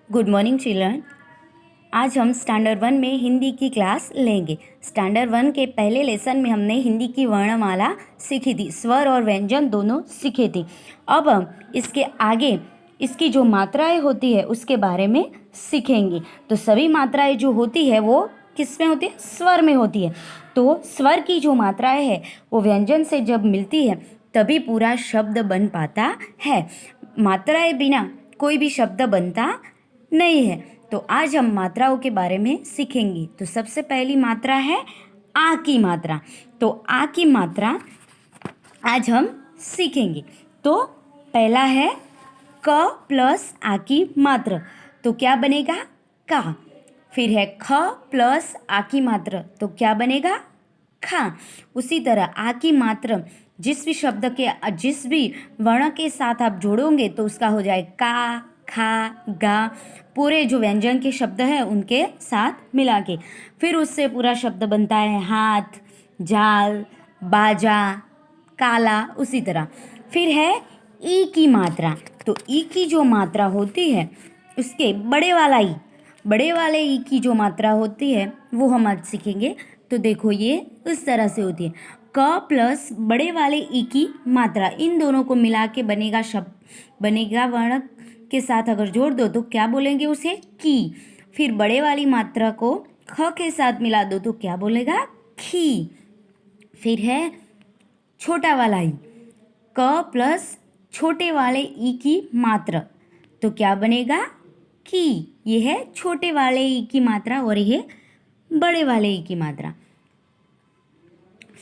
Good morning children. आज हम standard 1 में हिंदी की क्लास लेंगे। स्टैंडर्ड 1 के पहले लेसन में हमने हिंदी की वर्णमाला सीखी थी, स्वर और व्यंजन दोनों सीखे थे। अब हम इसके आगे इसकी जो मात्राएं होती है उसके बारे में सीखेंगे। तो सभी मात्राएं जो होती है वो किस में होती है? स्वर में होती है। तो स्वर की जो मात्राएं है वो व्यंजन से जब मिलती है तभी पूरा शब्द बन पाता है। मात्राएं बिना कोई भी शब्द बनता नहीं है। तो आज हम मात्राओं के बारे में सीखेंगे। तो सबसे पहली मात्रा है आ की मात्रा। तो आ की मात्रा आज हम सीखेंगे। तो पहला है क प्लस आ की मात्रा, तो क्या बनेगा? का। फिर है ख प्लस आ की मात्रा, तो क्या बनेगा? खा। उसी तरह आ की मात्रा जिस भी शब्द के जिस भी वर्ण के साथ आप जोड़ोगे तो उसका हो जाए का, खा, गा, पूरे जो व्यंजन के शब्द हैं उनके साथ मिला के। फिर उससे पूरा शब्द बनता है हाथ, जाल, बाजा, काला। उसी तरह फिर है ई की मात्रा। तो ई की जो मात्रा होती है उसके बड़े वाले ई की जो मात्रा होती है वो हम आज सीखेंगे। तो देखो ये इस तरह से होती है, क प्लस बड़े वाले ई की मात्रा, इन दोनों को मिला के बनेगा शब्द, बनेगा वर्ण के साथ अगर जोड़ दो तो क्या बोलेंगे उसे? की। फिर बड़े वाली मात्रा को ख के साथ मिला दो तो क्या बोलेगा? खी। फिर है छोटा वाला ई, क प्लस छोटे वाले ई की मात्रा, तो क्या बनेगा? की। ये है छोटे वाले ई की मात्रा और ये बड़े वाले ई की मात्रा।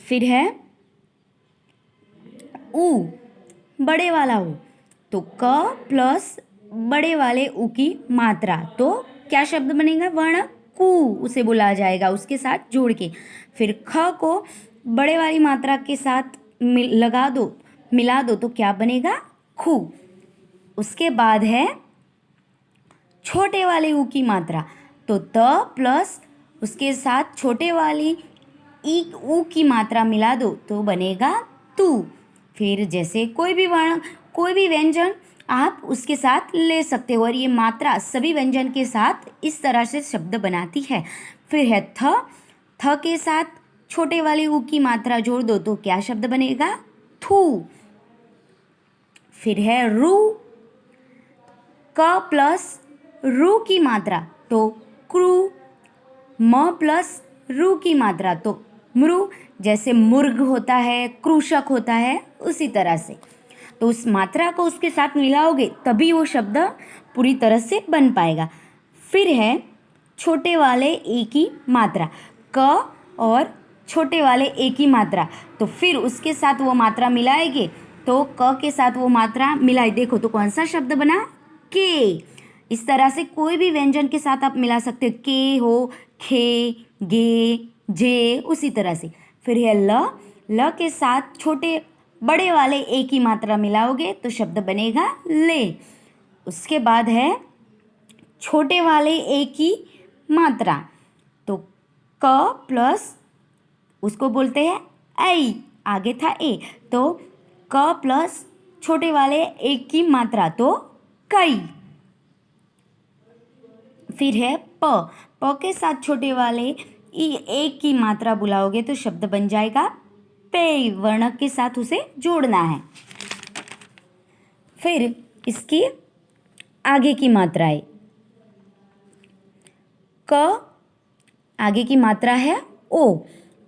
फिर है ऊ, बड़े वाला ऊ, तो क प्लस बड़े वाले ऊ की मात्रा, तो क्या शब्द बनेगा? वर्ण कु, उसे बोला जाएगा उसके साथ जोड़ के। फिर ख को बड़े वाली मात्रा के साथ मिला दो तो क्या बनेगा? खू। उसके बाद है छोटे वाले ऊ की मात्रा, तो त प्लस उसके साथ छोटे वाली ई ऊ की मात्रा मिला दो तो बनेगा तू। फिर जैसे कोई भी वर्ण, कोई भी व्यंजन आप उसके साथ ले सकते हो और ये मात्रा सभी व्यंजन के साथ इस तरह से शब्द बनाती है। फिर है थ के साथ छोटे वाले ऊ की मात्रा जोड़ दो तो क्या शब्द बनेगा? थू। फिर है रू, क प्लस रू की मात्रा तो क्रू, म प्लस रू की मात्रा तो मृ। जैसे मुर्ग होता है, कृषक होता है, उसी तरह से। तो उस मात्रा को उसके साथ मिलाओगे तभी वो शब्द पूरी तरह से बन पाएगा। फिर है छोटे वाले ए की मात्रा, क और छोटे वाले ए की मात्रा, तो फिर उसके साथ वो मात्रा मिलाएंगे तो क के साथ वो मात्रा मिलाई, देखो तो कौन सा शब्द बना? के। इस तरह से कोई भी व्यंजन के साथ आप मिला सकते हो, के हो, खे, गे, जे, उसी तरह से। फिर है ल के साथ छोटे बड़े वाले ए की मात्रा मिलाओगे तो शब्द बनेगा ले। उसके बाद है छोटे वाले ए की मात्रा, तो क प्लस उसको बोलते हैं ऐ, आगे था ए, तो क प्लस छोटे वाले ए की मात्रा तो कई। फिर है प के साथ छोटे वाले ए की मात्रा बुलाओगे तो शब्द बन जाएगा पे, वर्ण के साथ उसे जोड़ना है। फिर इसकी आगे की मात्राएं, क आगे की मात्रा है ओ,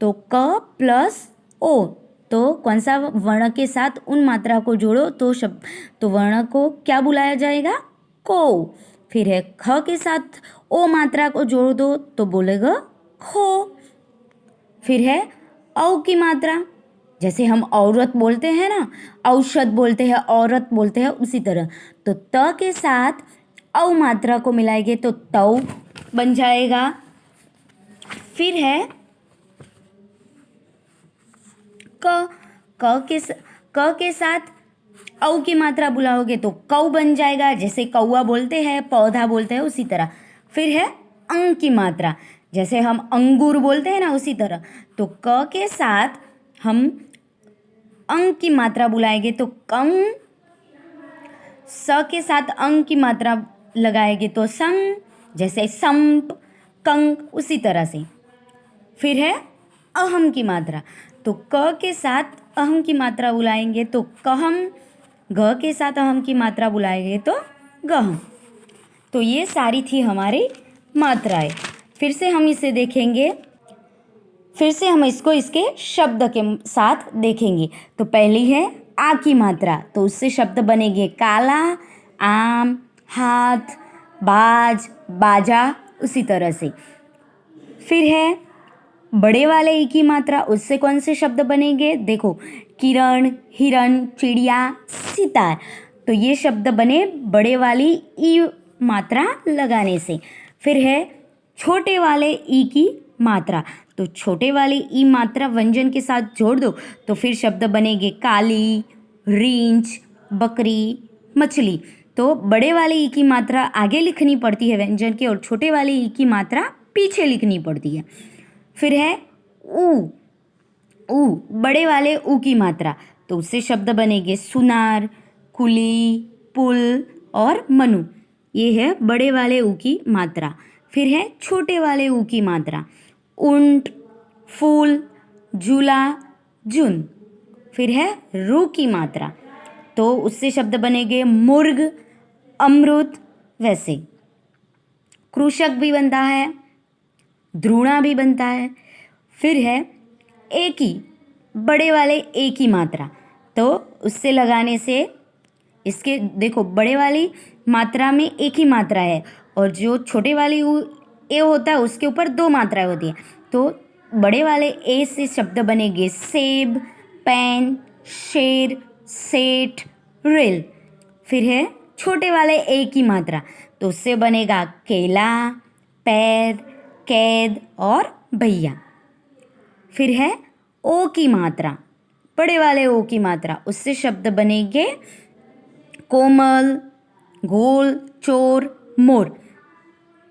तो क प्लस ओ, तो कौन सा वर्ण के साथ उन मात्रा को जोड़ो तो वर्ण को क्या बुलाया जाएगा? को। फिर है ख के साथ ओ मात्रा को जोड़ दो तो बोलेगा खो। फिर है औ की मात्रा, जैसे हम औरत बोलते हैं ना, औषध बोलते हैं, औरत बोलते हैं, उसी तरह। तो त के साथ औ मात्रा को मिलाएंगे तो तौ बन जाएगा। फिर है क के साथ औ की मात्रा बुलाओगे तो कौ बन जाएगा, जैसे कौआ बोलते हैं, पौधा बोलते हैं, उसी तरह। फिर है अंग की मात्रा, जैसे हम अंगूर बोलते हैं ना, उसी तरह। तो क के साथ हम अंग की मात्रा बुलाएंगे तो कंग, स के साथ अंग की मात्रा लगाएंगे तो संग, जैसे संप, कंक, उसी तरह से। फिर है अहम की मात्रा, तो क के साथ अहम की मात्रा बुलाएंगे तो कहम, ग के साथ अहम की मात्रा बुलाएंगे तो गहम। तो ये सारी थी हमारी मात्राएं। फिर से हम इसे देखेंगे, फिर से हम इसको इसके शब्द के साथ देखेंगे। तो पहली है आ की मात्रा, तो उससे शब्द बनेंगे काला, आम, हाथ, बाज, बाजा, उसी तरह से। फिर है बड़े वाले ई की मात्रा, उससे कौन से शब्द बनेंगे? देखो, किरण, हिरण, चिड़िया, सितार। तो ये शब्द बने बड़े वाली ई मात्रा लगाने से। फिर है छोटे वाले ई की मात्रा, तो छोटे वाली ई मात्रा व्यंजन के साथ जोड़ दो तो फिर शब्द बनेंगे काली, रींच, बकरी, मछली। तो बड़े वाले ई की मात्रा आगे लिखनी पड़ती है व्यंजन के, और छोटे वाले ई की मात्रा पीछे लिखनी पड़ती है। फिर है ऊ, ऊ बड़े वाले ऊ की मात्रा, तो उससे शब्द बनेंगे सुनार, कुली, पुल और मनु। ये है बड़े वाले ऊ की मात्रा। फिर है छोटे वाले ऊ की मात्रा, ऊंट, फूल, झूला, जुन। फिर है रू की मात्रा, तो उससे शब्द बनेंगे मुर्ग, अमृत, वैसे। कृषक भी बनता है, द्रोणा भी बनता है। फिर है एक ही, बड़े वाले एक ही मात्रा, तो उससे लगाने से इसके देखो बड़े वाली मात्रा में एक ही मात्रा है, और जो छोटे वाली ए होता है उसके ऊपर दो मात्राएं होती हैं। तो बड़े वाले ए से शब्द बनेंगे सेब, पेन, शेर, सेठ, रेल। फिर है छोटे वाले ए की मात्रा, तो उससे बनेगा केला, पैर, कैद और भैया। फिर है ओ की मात्रा, बड़े वाले ओ की मात्रा, उससे शब्द बनेंगे कोमल, गोल, चोर, मोर।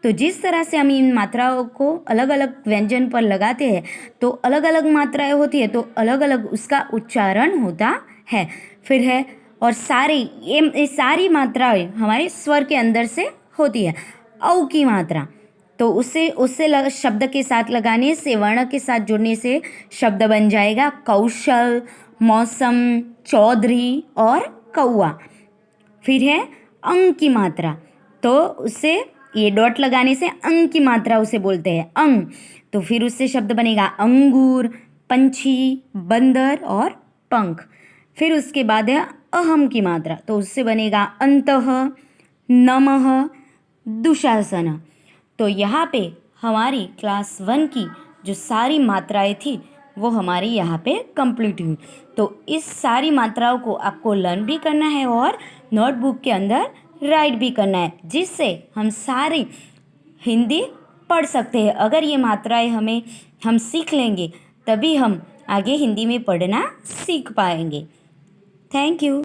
तो जिस तरह से हम इन मात्राओं को अलग अलग व्यंजन पर लगाते हैं तो अलग अलग मात्राएं होती है, तो अलग अलग उसका उच्चारण होता है। फिर है और ये सारी मात्राएं हमारे स्वर के अंदर से होती है। औ की मात्रा, तो उससे शब्द के साथ लगाने से, वर्ण के साथ जुड़ने से शब्द बन जाएगा कौशल, मौसम, चौधरी और कौआ। फिर है अंग की मात्रा, तो उससे ये डॉट लगाने से अंग की मात्रा उसे बोलते हैं अंग। तो फिर उससे शब्द बनेगा अंगूर, पंछी, बंदर और पंख। फिर उसके बाद है अहम की मात्रा, तो उससे बनेगा अंतः, नमः, दुशासन। तो यहाँ पे हमारी क्लास 1 की जो सारी मात्राएं थी वो हमारी यहाँ पे कंप्लीट हुई। तो इस सारी मात्राओं को आपको लर्न भी करना है और नोटबुक के अंदर राइट भी करना है, जिससे हम सारी हिंदी पढ़ सकते हैं। अगर ये मात्राएं हम सीख लेंगे तभी हम आगे हिंदी में पढ़ना सीख पाएंगे। Thank you.